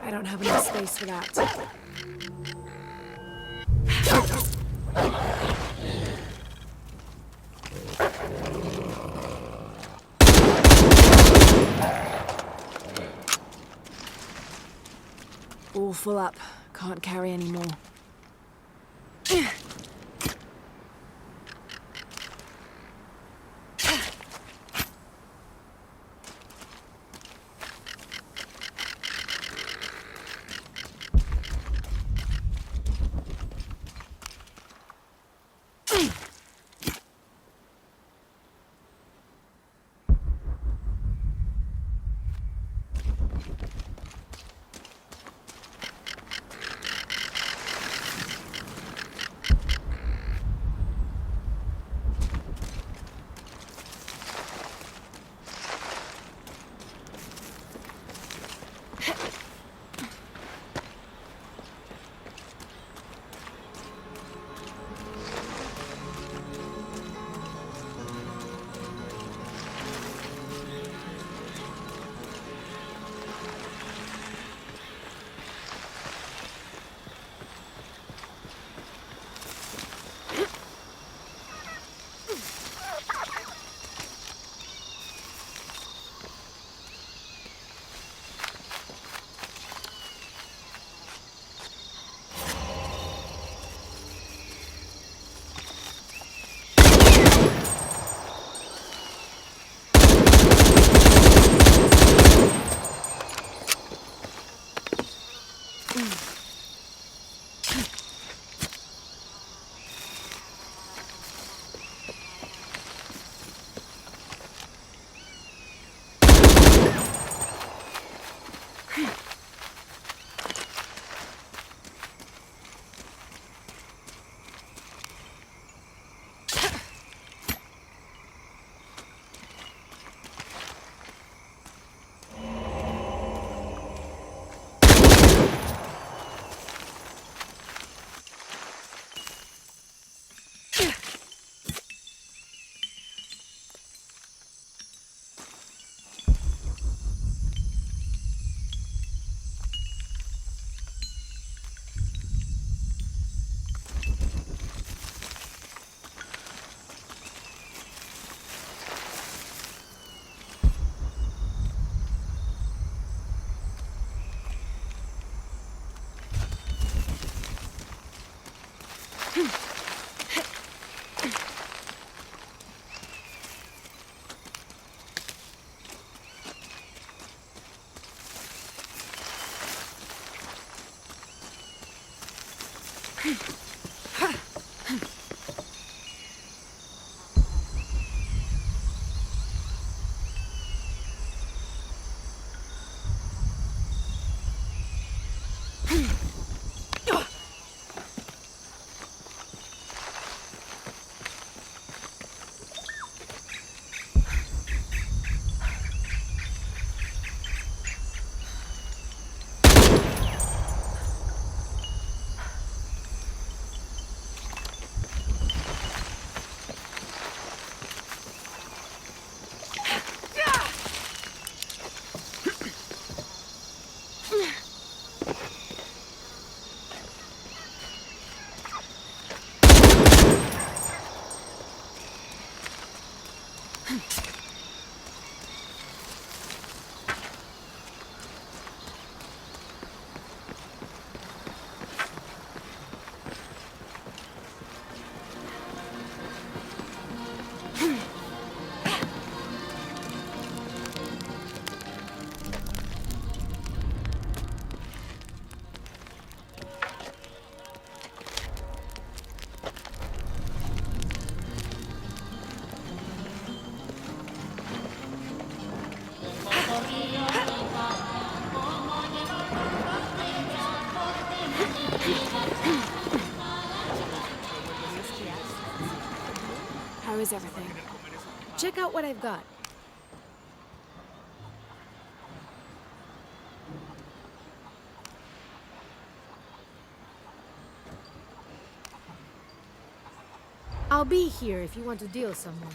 I don't have enough space for that. All full up. Can't carry any more. How is everything? Check out what I've got. I'll be here if you want to deal with someone.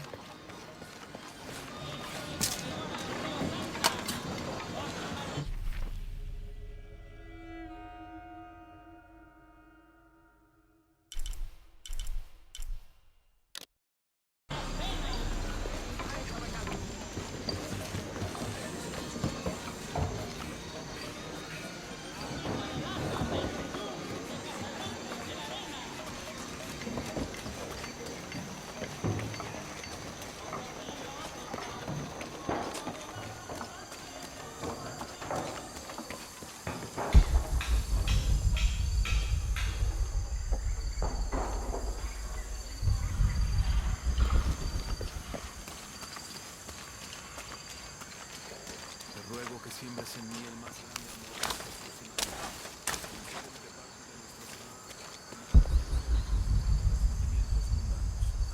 Ruego que siembres en mí el más grande amor.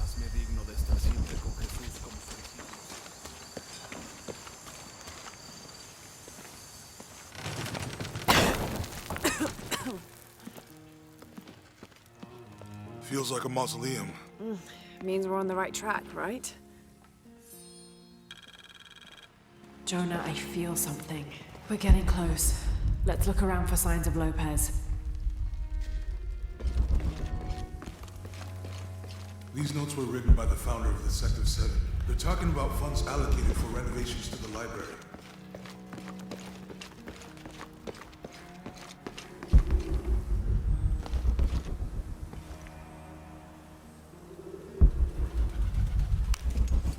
Hazme digno de estar siempre con Jesús como su discípulo. Feels like a mausoleum. Means we're on the right track, right? Jonah, I feel something. We're getting close. Let's look around for signs of Lopez. These notes were written by the founder of the Sect of Seven. They're talking about funds allocated for renovations to the library.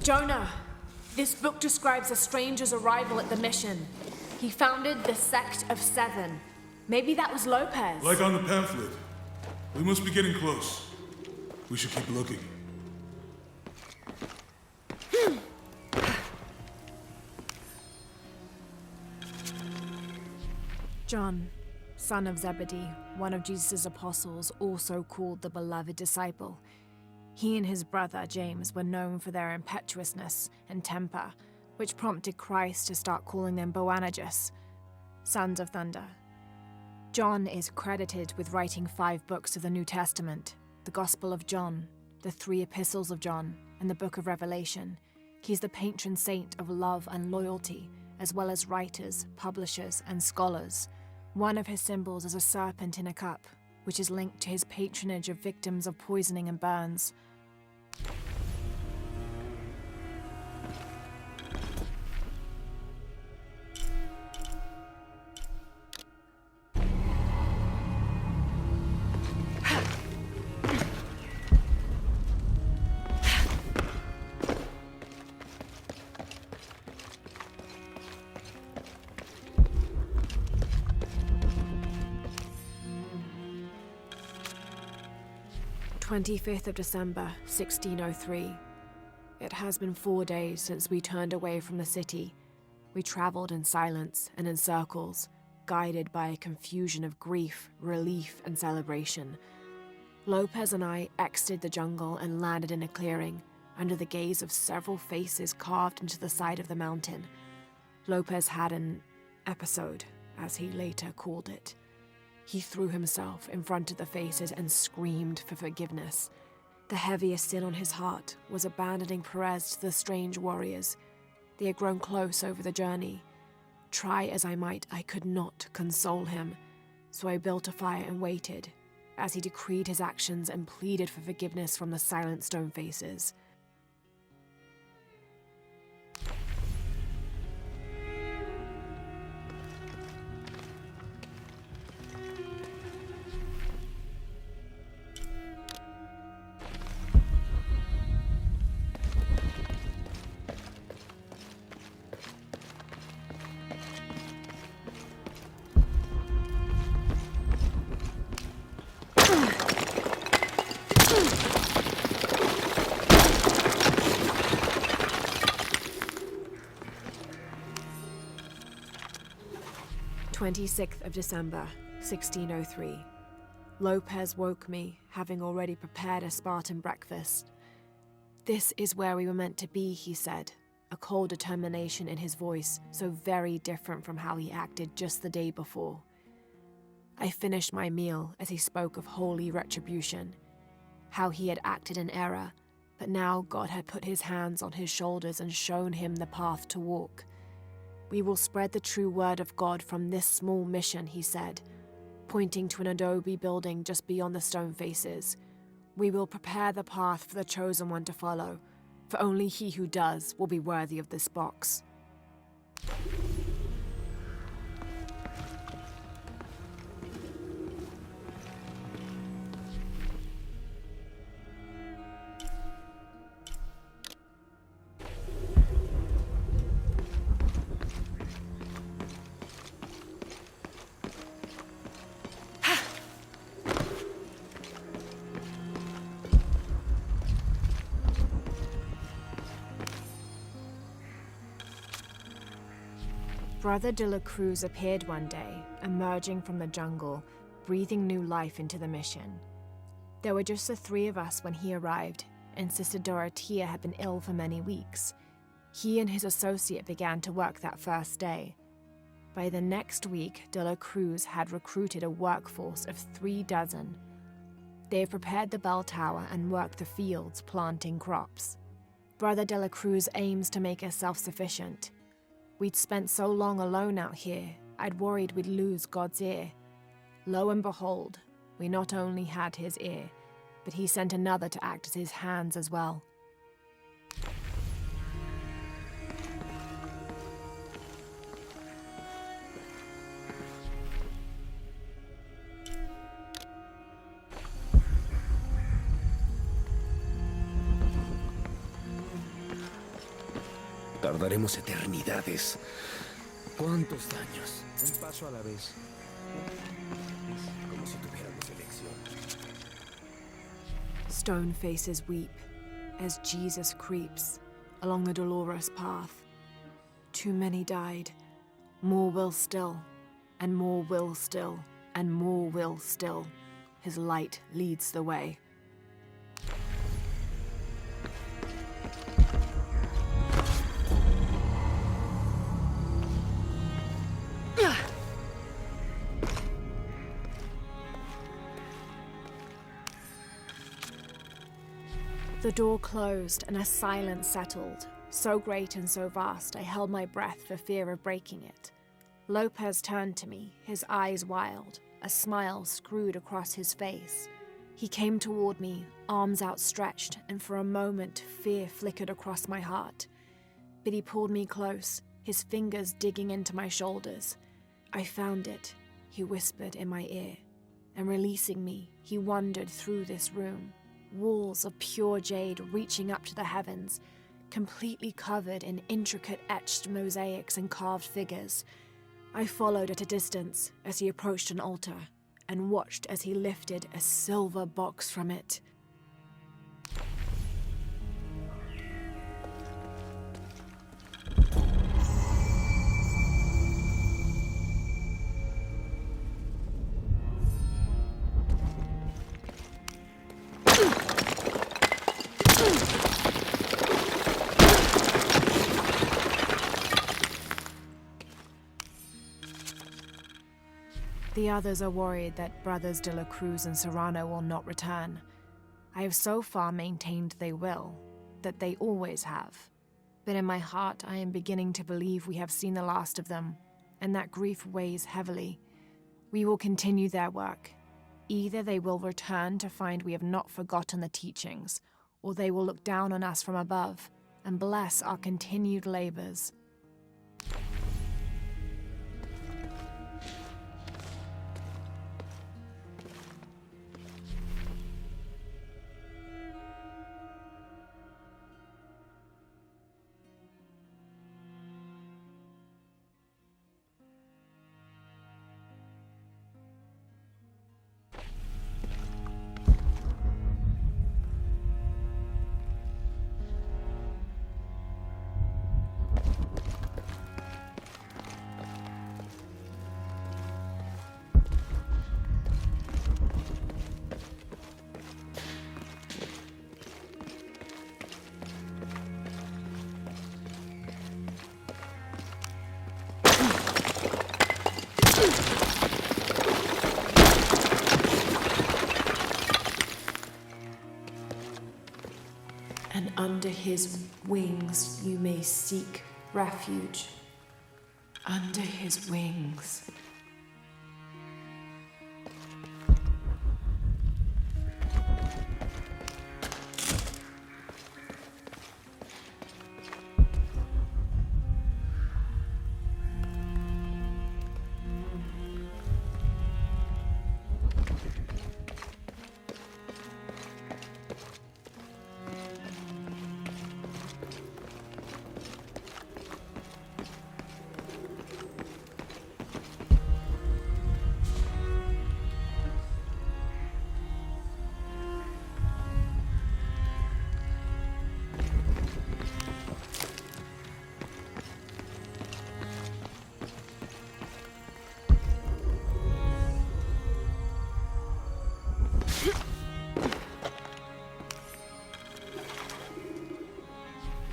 Jonah! This book describes a stranger's arrival at the mission. He founded the Sect of Seven. Maybe that was Lopez. Like on the pamphlet. We must be getting close. We should keep looking. John, son of Zebedee, one of Jesus' apostles, also called the beloved disciple. He and his brother, James, were known for their impetuousness and temper, which prompted Christ to start calling them Boanerges, sons of thunder. John is credited with writing 5 books of the New Testament, the Gospel of John, the 3 epistles of John, and the Book of Revelation. He's the patron saint of love and loyalty, as well as writers, publishers, and scholars. One of his symbols is a serpent in a cup, which is linked to his patronage of victims of poisoning and burns. December 25th, 1603. It has been 4 days since we turned away from the city. We traveled in silence and in circles, guided by a confusion of grief, relief, and celebration. Lopez and I exited the jungle and landed in a clearing, under the gaze of several faces carved into the side of the mountain. Lopez had an episode, as he later called it. He threw himself in front of the faces and screamed for forgiveness. The heaviest sin on his heart was abandoning Perez to the strange warriors. They had grown close over the journey. Try as I might, I could not console him. So I built a fire and waited, as he decreed his actions and pleaded for forgiveness from the silent stone faces. December 26th, 1603. Lopez woke me, having already prepared a Spartan breakfast. "This is where we were meant to be," he said, a cold determination in his voice, so very different from how he acted just the day before. I finished my meal as he spoke of holy retribution, how he had acted in error, but now God had put his hands on his shoulders and shown him the path to walk. "We will spread the true word of God from this small mission," he said, pointing to an adobe building just beyond the stone faces. "We will prepare the path for the chosen one to follow, for only he who does will be worthy of this box." Brother de la Cruz appeared one day, emerging from the jungle, breathing new life into the mission. There were just the three of us when he arrived, and Sister Dorothea had been ill for many weeks. He and his associate began to work that first day. By the next week, de la Cruz had recruited a workforce of 36. They had prepared the bell tower and worked the fields, planting crops. Brother de la Cruz aims to make us self-sufficient. We'd spent so long alone out here, I'd worried we'd lose God's ear. Lo and behold, we not only had his ear, but he sent another to act as his hands as well. Tardaremos eternidades. ¿Cuántos daños? Un paso a la vez. Es como si tuviéramos elección. Stone faces weep as Jesus creeps along the dolorous path. Too many died. More will still, and more will still, and more will still. His light leads the way. The door closed and a silence settled, so great and so vast I held my breath for fear of breaking it. Lopez turned to me, his eyes wild, a smile screwed across his face. He came toward me, arms outstretched, and for a moment fear flickered across my heart. But he pulled me close, his fingers digging into my shoulders. "I found it," he whispered in my ear, and releasing me, he wandered through this room. Walls of pure jade reaching up to the heavens, completely covered in intricate etched mosaics and carved figures. I followed at a distance as he approached an altar, and watched as he lifted a silver box from it. The others are worried that Brothers de la Cruz and Serrano will not return. I have so far maintained they will, that they always have. But in my heart I am beginning to believe we have seen the last of them, and that grief weighs heavily. We will continue their work. Either they will return to find we have not forgotten the teachings, or they will look down on us from above and bless our continued labors. and under his wings you may seek refuge. Under his wings.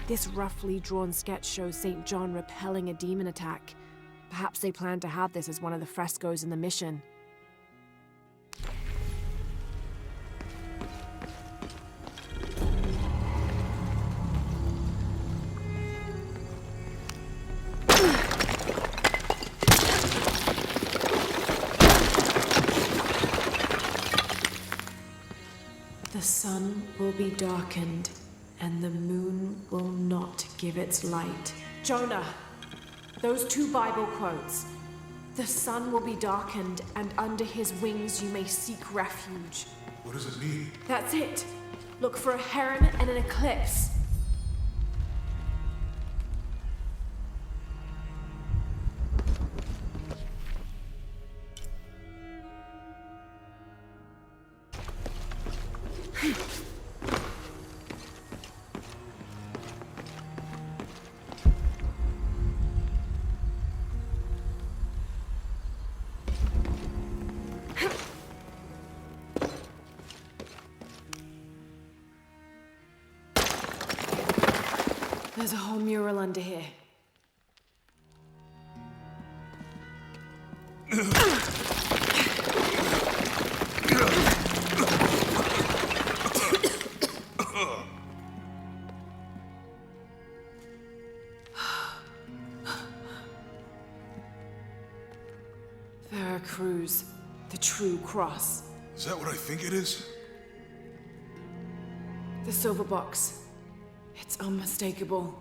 This roughly drawn sketch shows St. John repelling a demon attack. Perhaps they plan to have this as one of the frescoes in the mission. The sun will be darkened, and the moon will not give its light. Jonah, those two Bible quotes. The sun will be darkened, and under his wings you may seek refuge. What does it mean? That's it. Look for a heron and an eclipse. There's a whole mural under here. Veracruz, the true cross. Is that what I think it is? The silver box. It's unmistakable.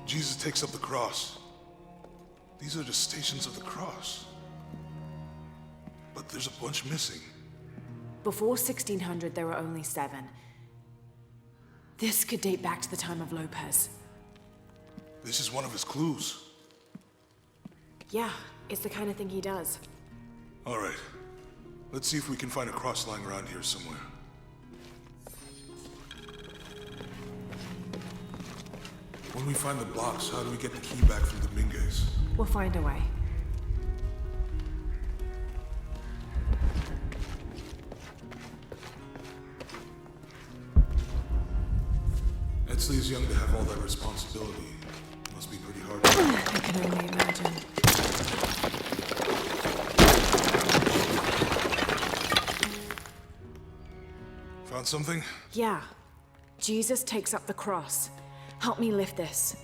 Jesus takes up the cross. These are the stations of the cross. But there's a bunch missing. Before 1600, there were only 7. This could date back to the time of Lopez. This is one of his clues. Yeah, it's the kind of thing he does. All right. Let's see if we can find a cross lying around here somewhere. When we find the box, how do we get the key back from Dominguez? We'll find a way. Etzli is young to have all that responsibility. Must be pretty hard. I can only imagine. Found something? Yeah. Jesus takes up the cross. Help me lift this.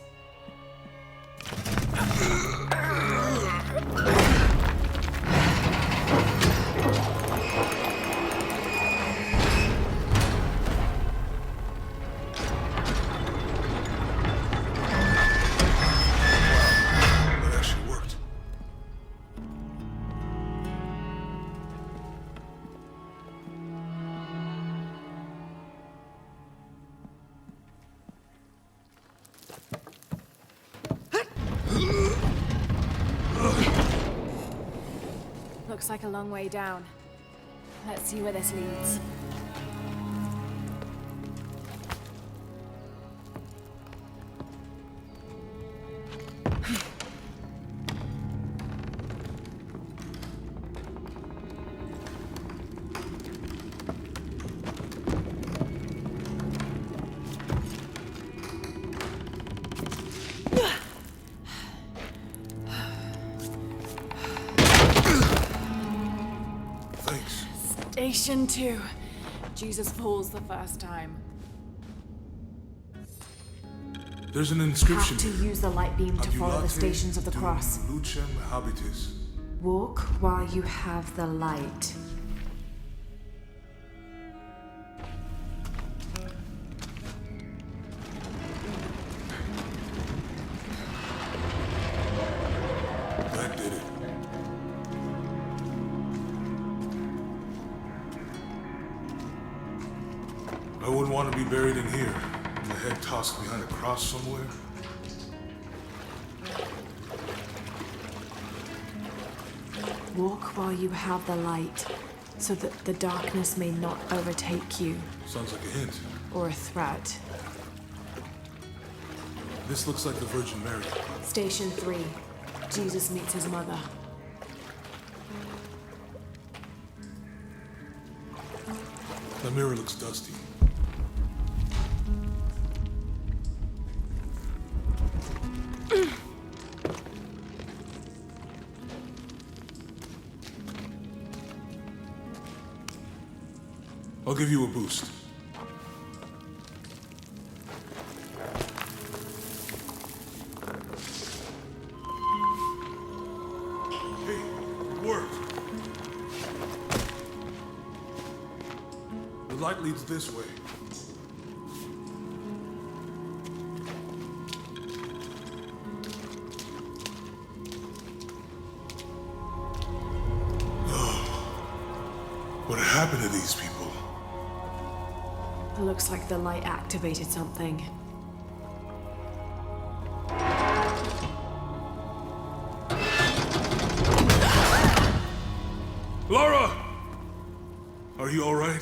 That actually worked. Looks like a long way down. Let's see where this leads. Thanks. Station 2. Jesus falls the first time. There's an inscription. Have to use the light beam to follow the Adulate stations of the dum cross. Lucem habitis. Walk while you have the light. That did it. I wouldn't want to be buried in here. My head tossed behind a cross somewhere. Walk while you have the light, so that the darkness may not overtake you, Sounds like a hint. or a threat. This looks like the Virgin Mary. Station 3. Jesus meets his mother. The mirror looks dusty. I'll give you a boost. Hey, it worked. The light leads this way. What happened to these people? It looks like the light activated something. Laura! Are you all right?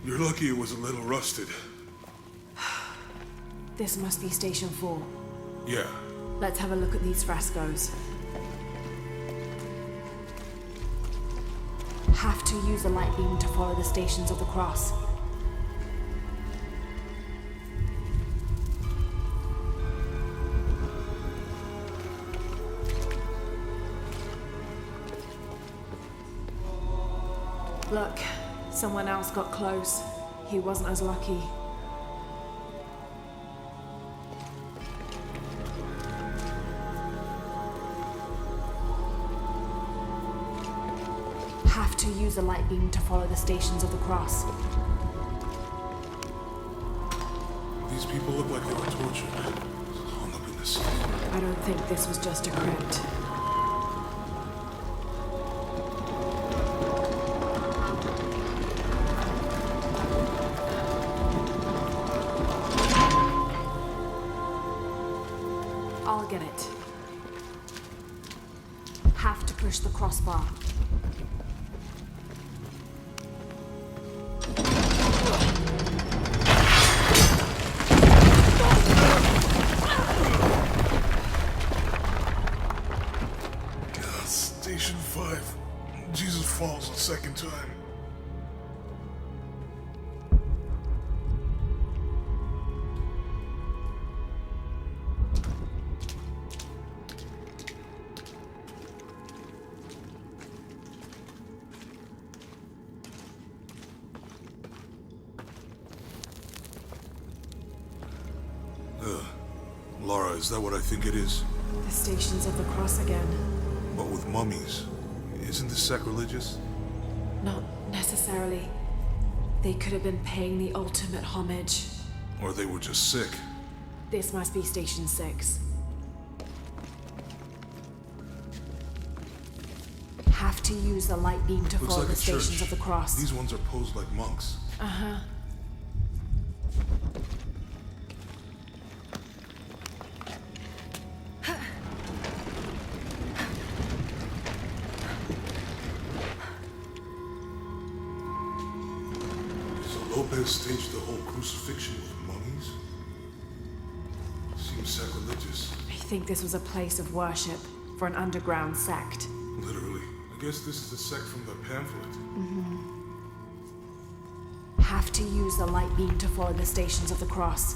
You're lucky it was a little rusted. This must be Station 4. Yeah. Let's have a look at these frescoes. Have to use the light beam to follow the stations of the cross. Look, someone else got close. He wasn't as lucky. Have to use the light beam to follow the stations of the cross. These people look like they were tortured. Hung up in the city. I don't think this was just a crypt. I'll get it. Have to push the crossbar. Station 5. Jesus falls a second time. Laura, is that what I think it is? The stations of the cross again. But with mummies. Isn't this sacrilegious? Not necessarily. They could have been paying the ultimate homage. Or they were just sick. This must be Station 6. Have to use the light beam to Looks follow like the a church. stations of the cross. These ones are posed like monks. Uh-huh. Lopez staged the whole crucifixion with mummies? Seems sacrilegious. I think this was a place of worship for an underground sect. Literally. I guess this is the sect from the pamphlet. Have to use the light beam to follow the stations of the cross.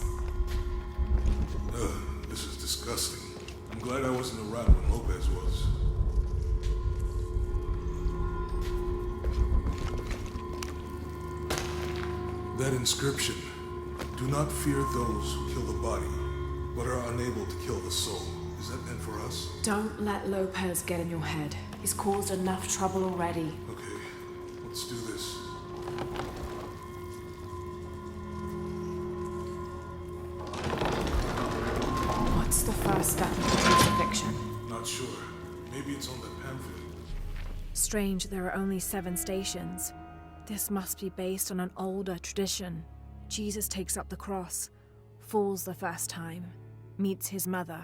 This is disgusting. I'm glad I wasn't around when Lopez was. That inscription. Do not fear those who kill the body, but are unable to kill the soul. Is that meant for us? Don't let Lopez get in your head. He's caused enough trouble already. Okay, let's do this. What's the first step of the crucifixion? Not sure. Maybe it's on that pamphlet. Strange there are only 7 stations. This must be based on an older tradition. Jesus takes up the cross, falls the first time, meets his mother.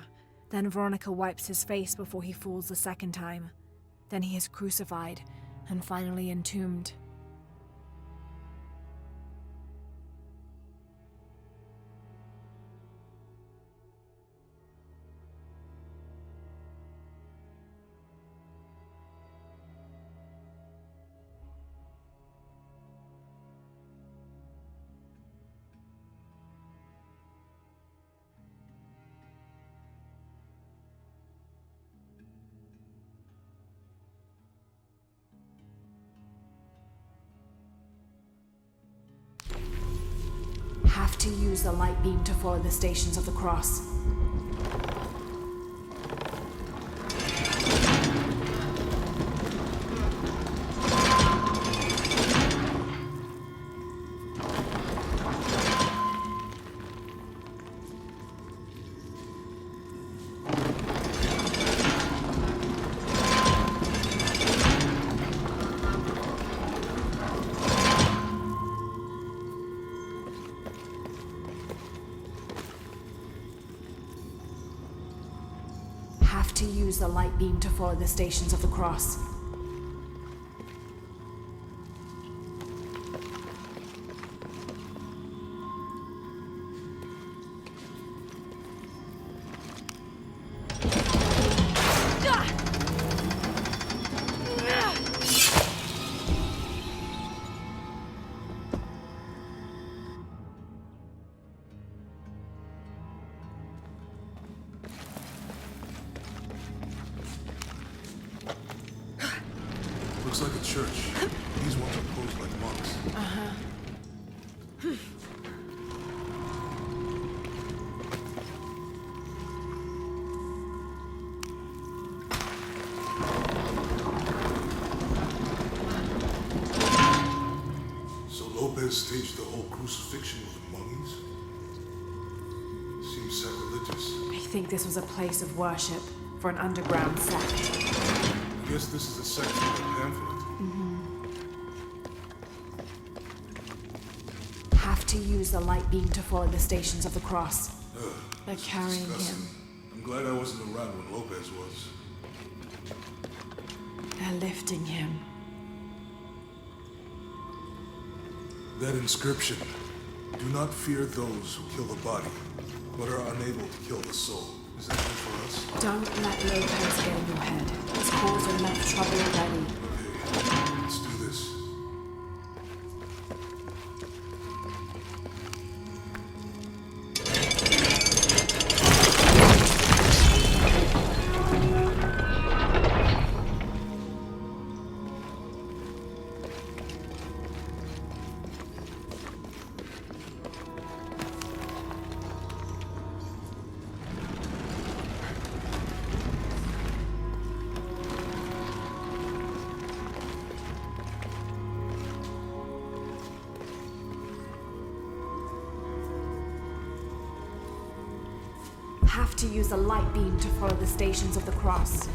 Then Veronica wipes his face before he falls the second time. Then he is crucified and finally entombed. Have to use the light beam to follow the stations of the cross. Have to use the light beam to follow the stations of the cross. Looks like a church. These ones are posed like monks. So Lopez staged the whole crucifixion with mummies? Seems sacrilegious. I think this was a place of worship for an underground sect. I guess this is a section of the pamphlet. Have to use the light beam to follow the stations of the cross. They're carrying him. I'm glad I wasn't around when Lopez was. They're lifting him. That inscription. Do not fear those who kill the body, but are unable to kill the soul. Is that meant for us? Don't let Lopez get in your head. He's caused enough trouble already. Okay, let's do this. Have to use the light beam to follow the stations of the cross.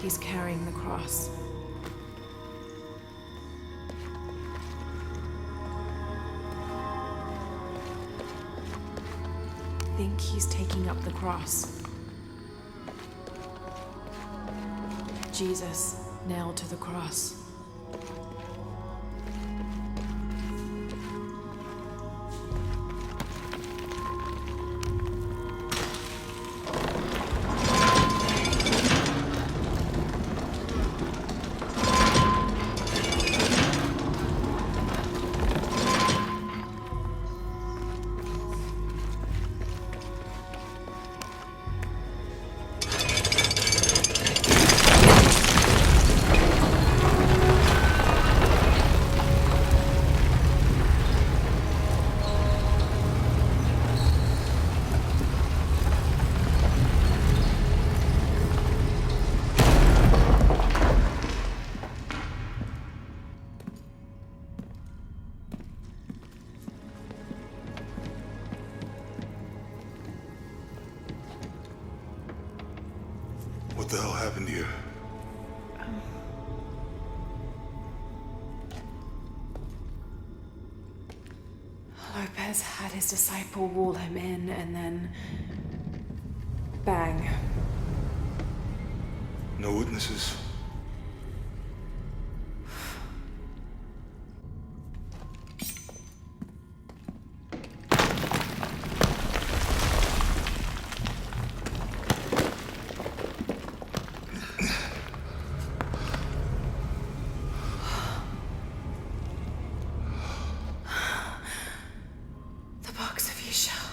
He's carrying the cross. Think he's taking up the cross. Jesus nailed to the cross. What the hell happened here? Lopez had his disciple wall him in, and then... bang. No witnesses? The box of Yeshua.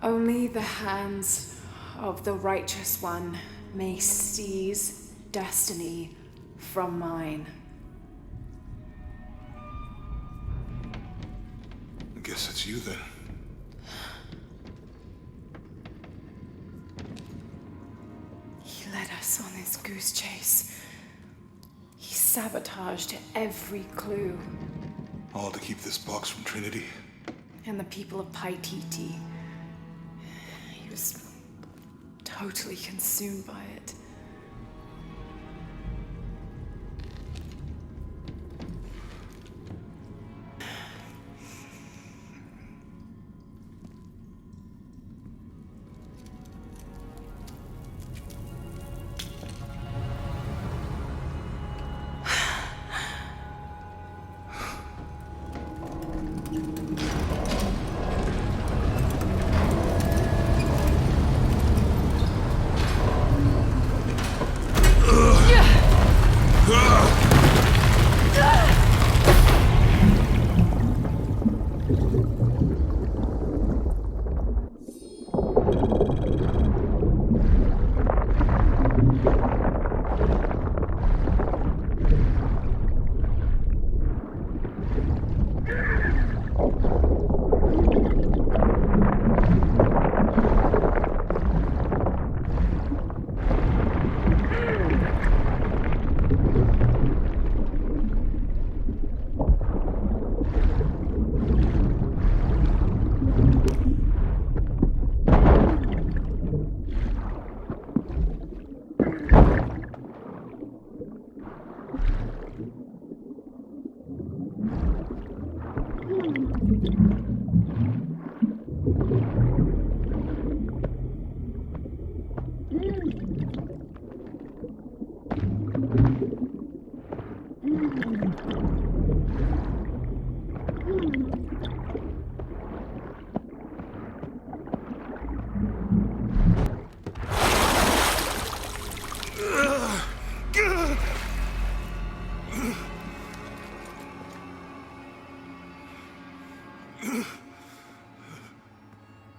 Only the hands of the righteous one may seize destiny from mine. I guess it's you then. He led us on this goose chase. He sabotaged every clue. All to keep this box from Trinity. And the people of Paititi. He was totally consumed by it.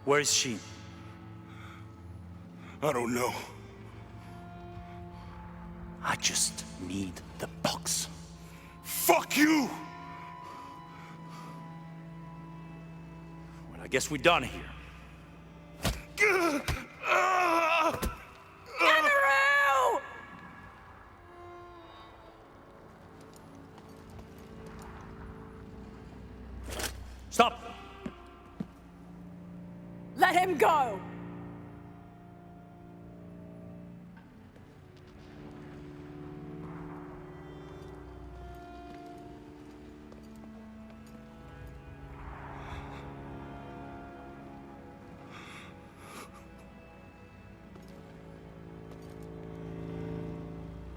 Where is she? I don't know. I just need the box. Fuck you! Well, I guess we're done here. Stop! Let him go!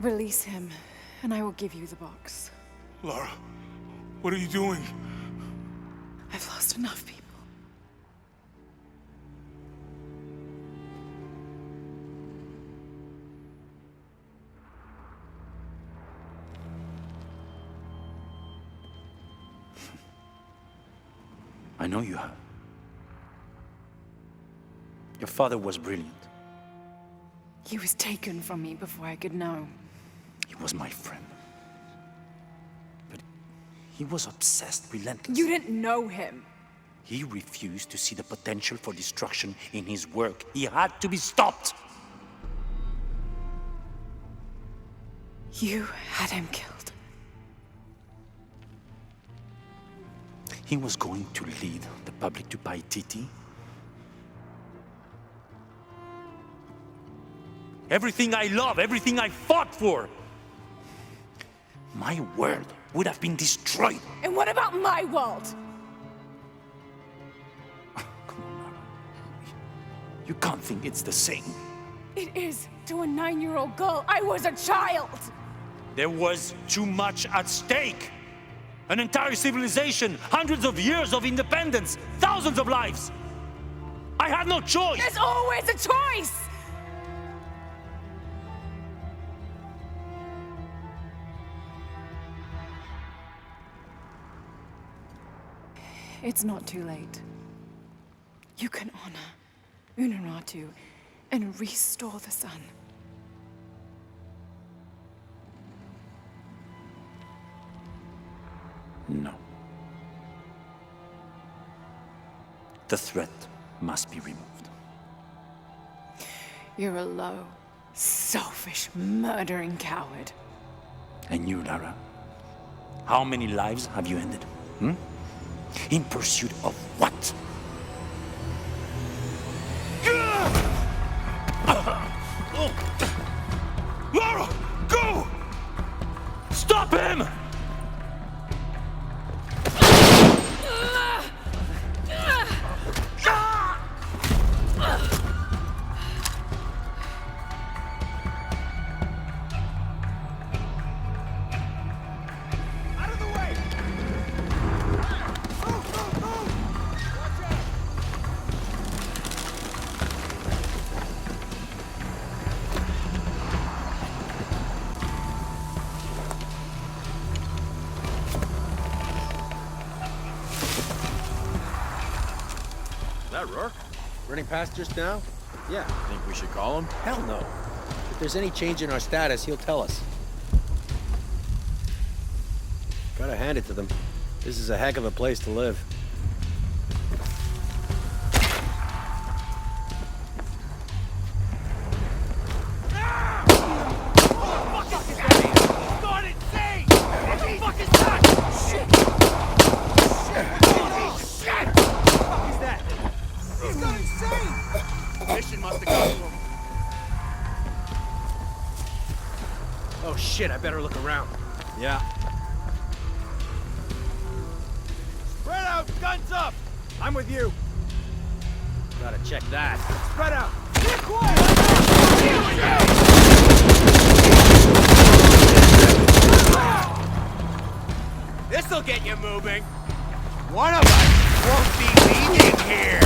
Release him, and I will give you the box. Lara, what are you doing? I've lost enough people. I know you have. Your father was brilliant. He was taken from me before I could know. He was my friend. But he was obsessed, relentless. You didn't know him. He refused to see the potential for destruction in his work. He had to be stopped. You had him killed. he was going to lead the public to Perdidi? Everything I love, everything I fought for, my world would have been destroyed. And what about my world? Come on, Lara. You can't think it's the same. It is to a 9-year-old girl. I was a child. There was too much at stake. An entire civilization, hundreds of years of independence, thousands of lives. I had no choice. There's always a choice. It's not too late. You can honor Unuratu and restore the sun. No. The threat must be removed. You're a low, selfish, murdering coward. And you, Lara? How many lives have you ended? In pursuit of what? Lara, go! Stop him! That Rourke? Running past just now? Yeah. Think we should call him? Hell no. If there's any change in our status, he'll tell us. Gotta hand it to them. This is a heck of a place to live. Oh shit, I better look around. Yeah. Spread out! Guns up! I'm with you. Gotta check that. Spread out! Get quiet! This'll get you moving. One of us won't be leaving here.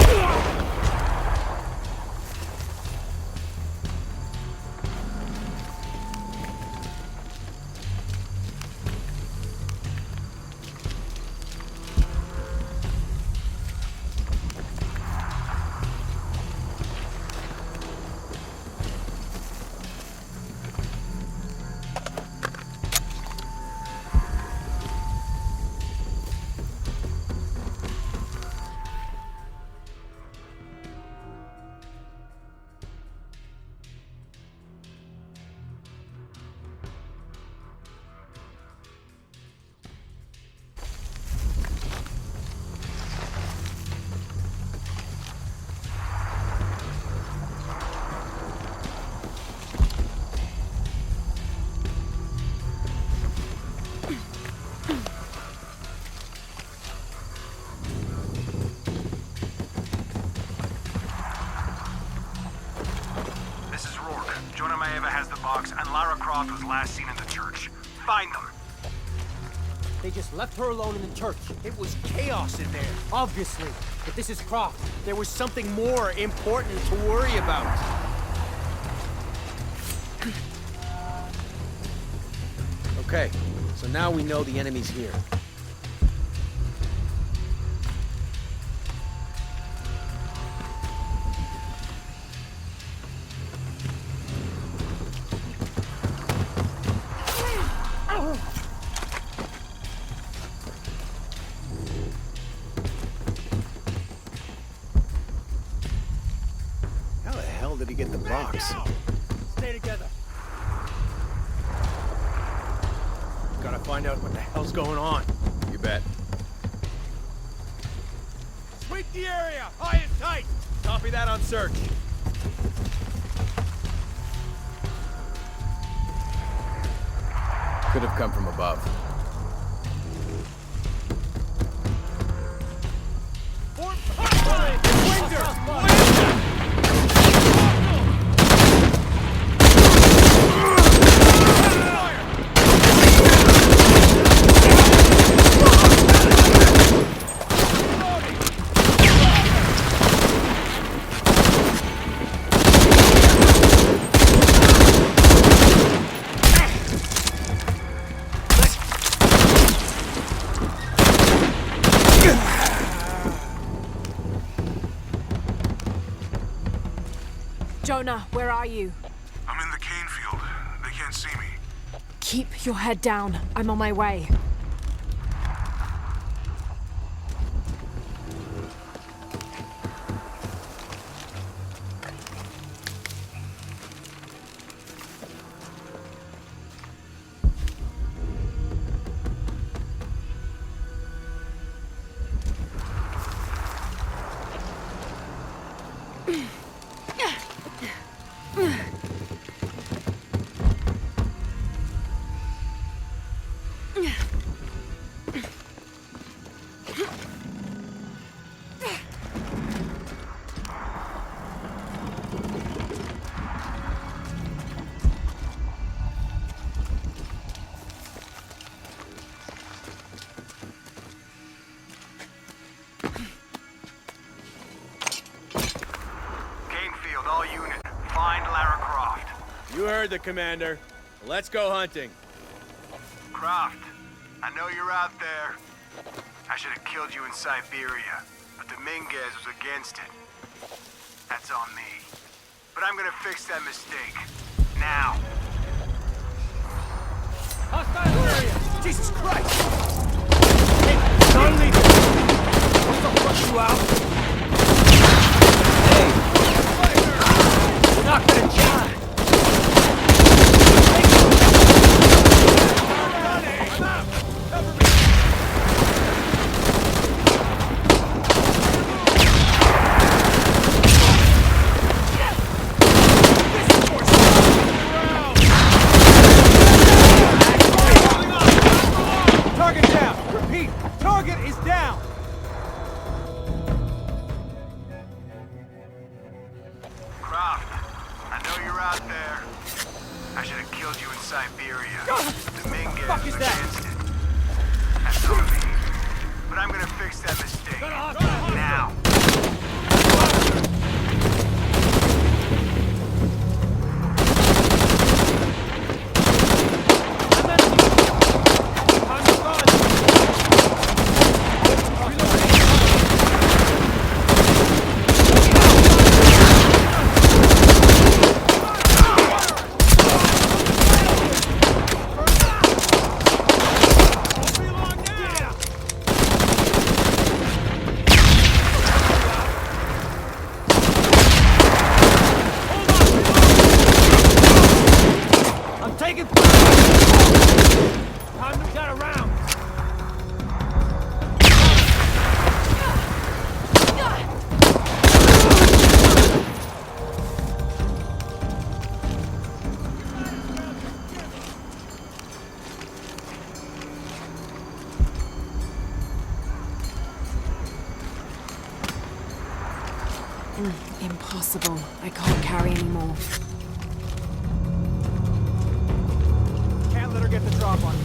And Lara Croft was last seen in the church. Find them. They just left her alone in the church. It was chaos in there, obviously. But this is Croft. There was something more important to worry about. Okay, so now we know the enemy's here. Did he get the box? Stay together. Gotta find out what the hell's going on. You bet. Sweep the area! High and tight! Copy that on search. Could have come from above. Jonah, where are you? I'm in the cane field. They can't see me. Keep your head down. I'm on my way. You heard the commander. Let's go hunting. Croft, I know you're out there. I should have killed you in Siberia, but Dominguez was against it. That's on me. But I'm gonna fix that mistake. Now. Hostile area! Jesus Christ! Hey, don't leave it! What the fuck you out? Hey! We're not gonna die! Impossible. I can't carry anymore. Can't let her get the drop on me.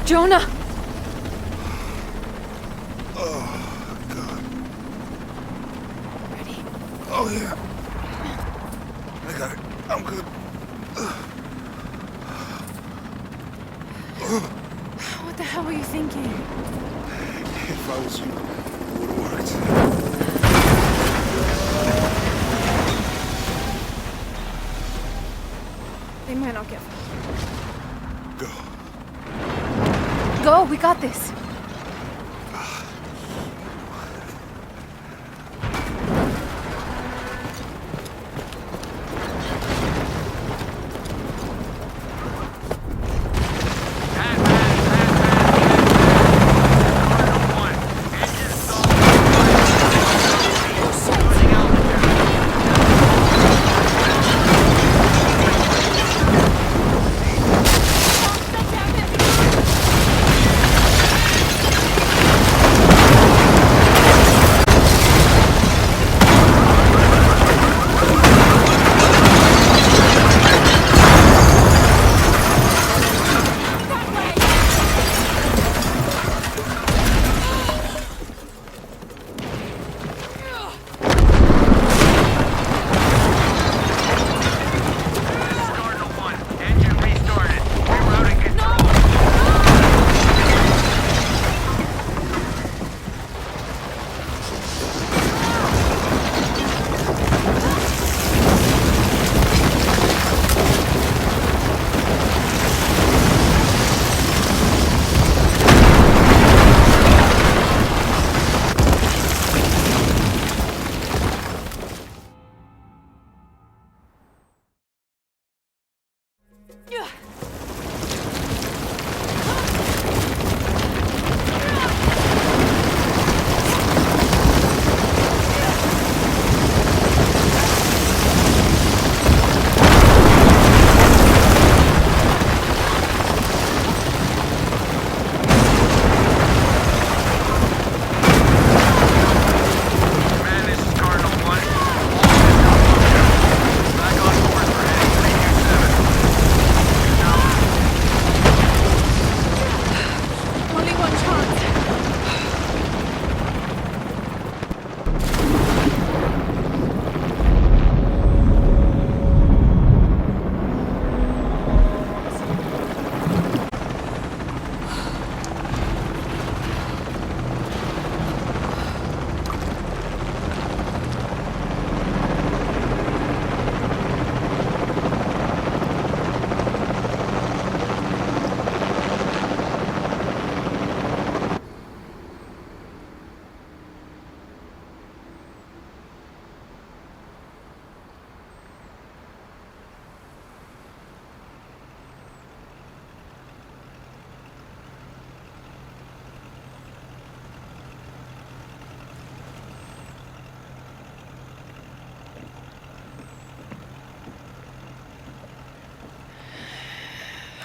Jonah! Oh, God. Ready? Oh, yeah. I got it. I'm good. What the hell were you thinking? If I was you, it would have worked. They might not get Go. Go, we got this.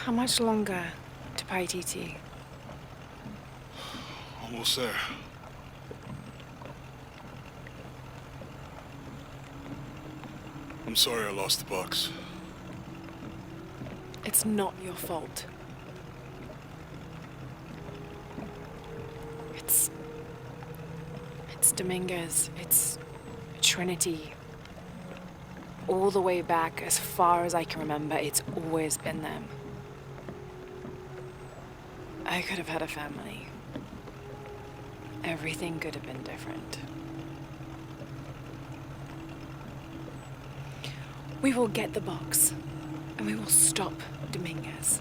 How much longer to Perdidi? Almost there. I'm sorry I lost the box. It's not your fault. It's Dominguez. It's Trinity. All the way back, as far as I can remember, it's always been them. I could have had a family. Everything could have been different. We will get the box, and we will stop Dominguez.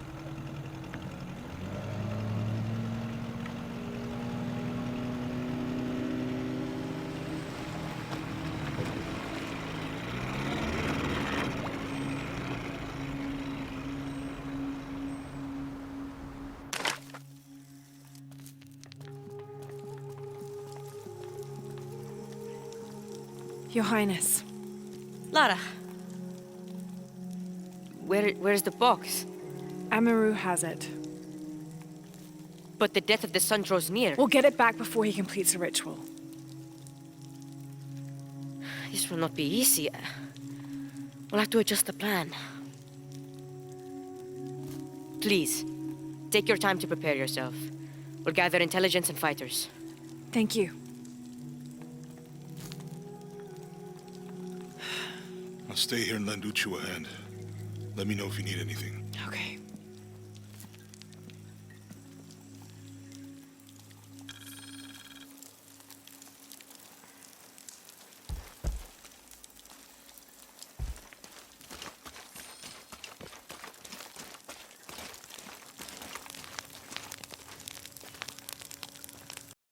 Your Highness. Lara. Where's the box? Amaru has it. But the death of the sun draws near. We'll get it back before he completes the ritual. This will not be easy. We'll have to adjust the plan. Please, Take your time to prepare yourself. We'll gather intelligence and fighters. Thank you. I'll stay here and lend Uchu a hand. Let me know if you need anything.